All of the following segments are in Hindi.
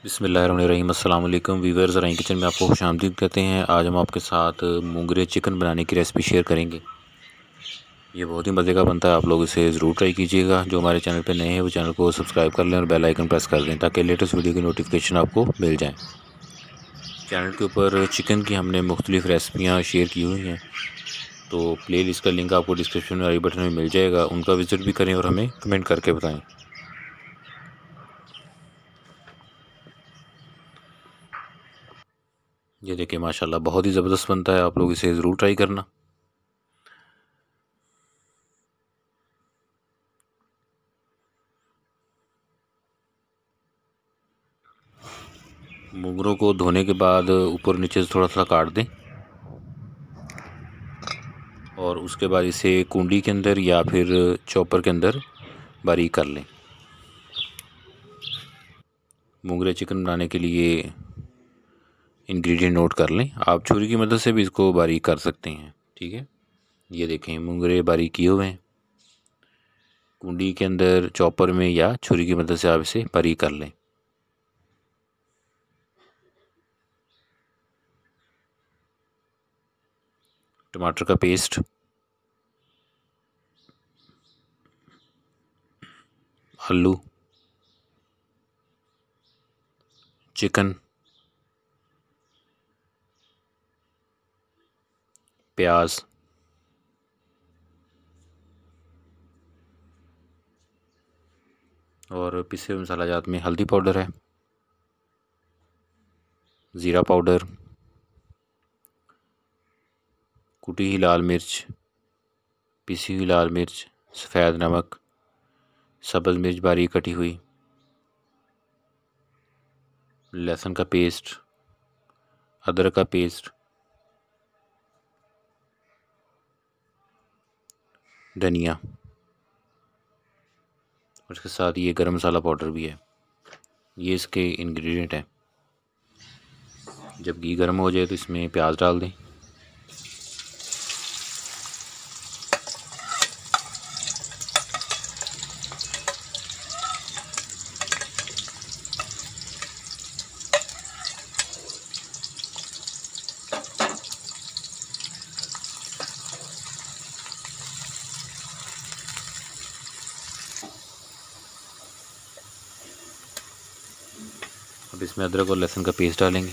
बिस्मिल्लाहिर्रहमानिर्रहीम। अस्सलाम वालेकुम वीवर्स, ज़राइन किचन में आपको खुशामदीद कहते हैं। आज हम आपके साथ मुंगरे चिकन बनाने की रेसिपी शेयर करेंगे। ये बहुत ही मज़े का बनता है, आप लोग इसे ज़रूर ट्राई कीजिएगा। जो हमारे चैनल पे नए हैं वो चैनल को सब्सक्राइब कर लें और बेल आइकन प्रेस कर दें ताकि लेटेस्ट वीडियो की नोटिफिकेशन आपको मिल जाए। चैनल के ऊपर चिकन की हमने मुख्तलिफ़ रेसिपियाँ शेयर की हुई हैं, तो प्ले लिस्ट का लिंक आपको डिस्क्रिप्शन में आई बटन में मिल जाएगा, उनका विज़िट भी करें और हमें कमेंट करके बताएँ। ये देखिए माशाल्लाह बहुत ही ज़बरदस्त बनता है, आप लोग इसे ज़रूर ट्राई करना। मुंगरों को धोने के बाद ऊपर नीचे से थोड़ा थोड़ा काट दें और उसके बाद इसे कुंडी के अंदर या फिर चॉपर के अंदर बारीक कर लें। मुंगरे चिकन बनाने के लिए इंग्रेडिएंट नोट कर लें, आप छुरी की मदद से भी इसको बारीक कर सकते हैं। ठीक है, ये देखें मुंगरे बारीक किए हुए हैं। कुंडी के अंदर चॉपर में या छुरी की मदद से आप इसे बारीक कर लें। टमाटर का पेस्ट, आलू, चिकन, प्याज, और पिसे हुए मसाला जात में हल्दी पाउडर है, ज़ीरा पाउडर, कुटी हुई लाल मिर्च, पिसी हुई लाल मिर्च, सफ़ेद नमक, सब्ज़ मिर्च बारीक कटी हुई, लहसुन का पेस्ट, अदरक का पेस्ट, धनिया, और इसके साथ ये गरम मसाला पाउडर भी है। ये इसके इंग्रेडिएंट हैं। जब घी गर्म हो जाए तो इसमें प्याज डाल दें। अब इसमें अदरक और लहसुन का पेस्ट डालेंगे।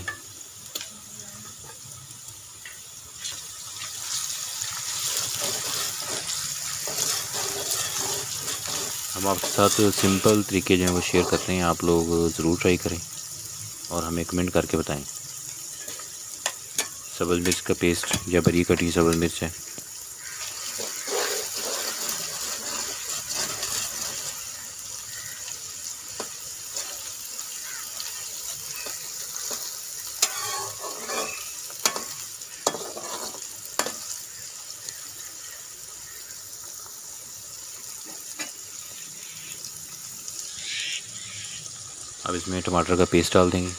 हम आपके साथ सिंपल तरीके जो हैं वो शेयर करते हैं, आप लोग ज़रूर ट्राई करें और हमें कमेंट करके बताएं। सब्ज़ मिर्च का पेस्ट या बारीक कटी सब्ज़ मिर्च है। अब इसमें टमाटर का पेस्ट डाल देंगे।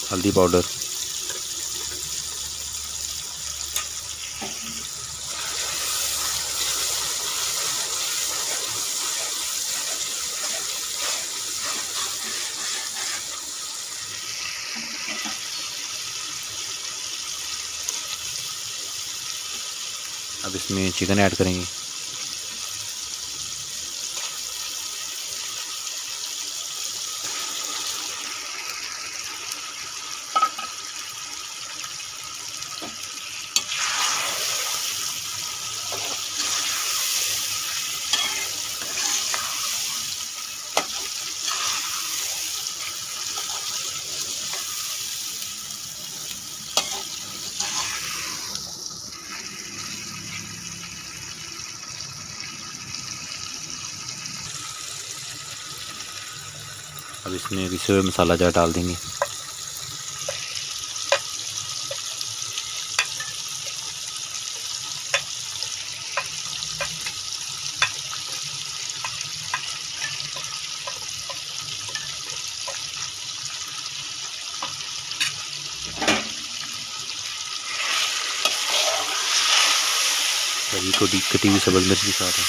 हल्दी पाउडर, अब इसमें चिकन ऐड करेंगे। अब इसमें पिसे हुए मसाला जार डाल देंगे। हरी को कटी हुई सब्ज़ मिर्च भी साथ है।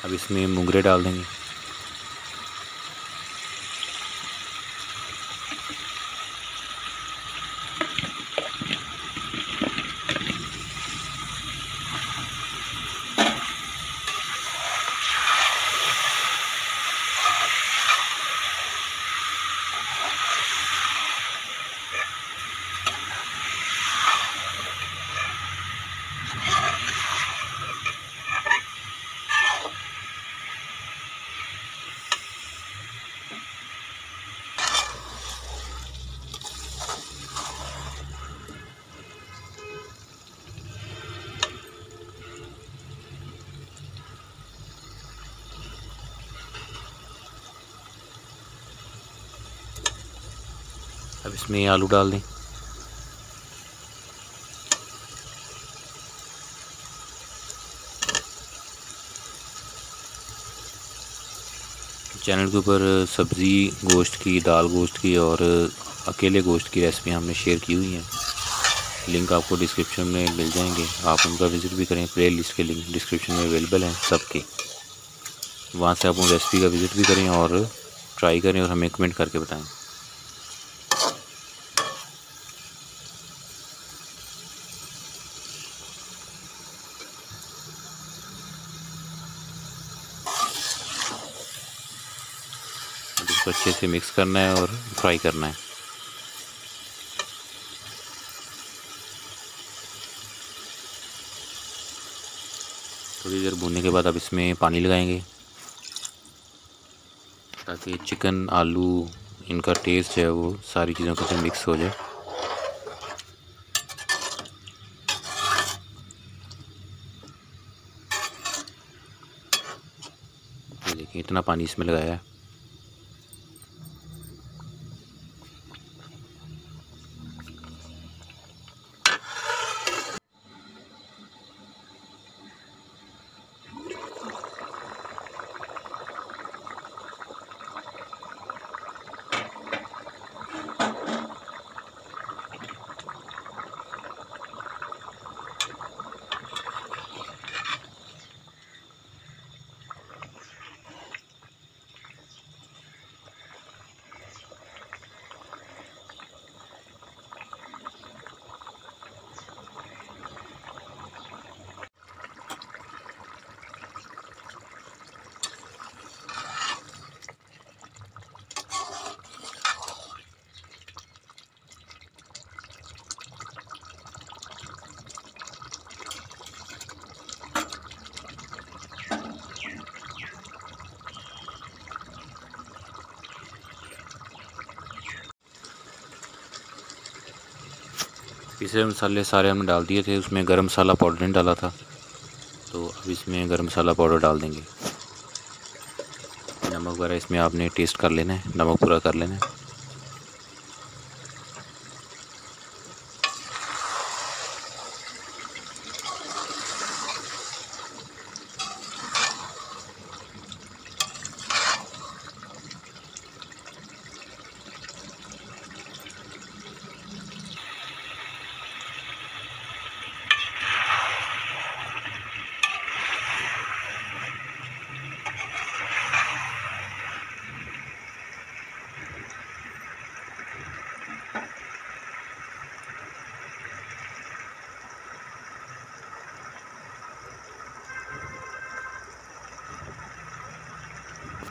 अब इसमें मुंगरे डाल देंगे। अब इसमें आलू डाल दें। चैनल के ऊपर सब्ज़ी गोश्त की, दाल गोश्त की और अकेले गोश्त की रेसिपी हमने शेयर की हुई हैं। लिंक आपको डिस्क्रिप्शन में मिल जाएंगे, आप उनका विज़िट भी करें। प्ले लिस्ट के लिंक डिस्क्रिप्शन में अवेलेबल हैं सबके, वहाँ से आप उन रेसिपी का विज़िट भी करें और ट्राई करें और हमें कमेंट करके बताएं। अब इसको अच्छे से मिक्स करना है और फ्राई करना है। थोड़ी देर भूनने के बाद अब इसमें पानी लगाएंगे ताकि चिकन, आलू, इनका टेस्ट है वो सारी चीज़ों के साथ मिक्स हो जाए। ये देखिए इतना पानी इसमें लगाया है। पिसे हुए मसाले सारे हमने डाल दिए थे, उसमें गरम मसाला पाउडर नहीं डाला था, तो अब इसमें गरम मसाला पाउडर डाल देंगे। नमक वगैरह इसमें आपने टेस्ट कर लेना है, नमक पूरा कर लेना है।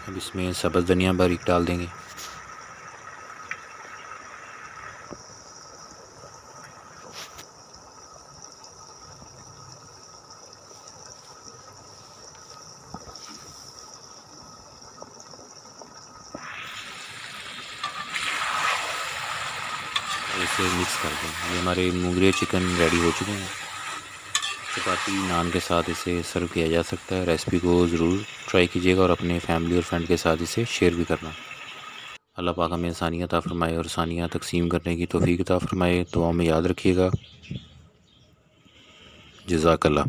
अब इसमें सब्ज़ धनिया बारीक डाल देंगे। और इसे मिक्स कर दें। ये हमारे मुंगरे चिकन रेडी हो चुके हैं। चपाती नान के साथ इसे सर्व किया जा सकता है। रेसिपी को ज़रूर ट्राई कीजिएगा और अपने फैमिली और फ्रेंड के साथ इसे शेयर भी करना। अल्लाह पाक हमें आसानियाँ अता फ़रमाए और आसानियाँ तकसीम करने की तौफ़ीक अता फ़रमाए। दुआओं में याद रखिएगा। जज़ाकल्लाह।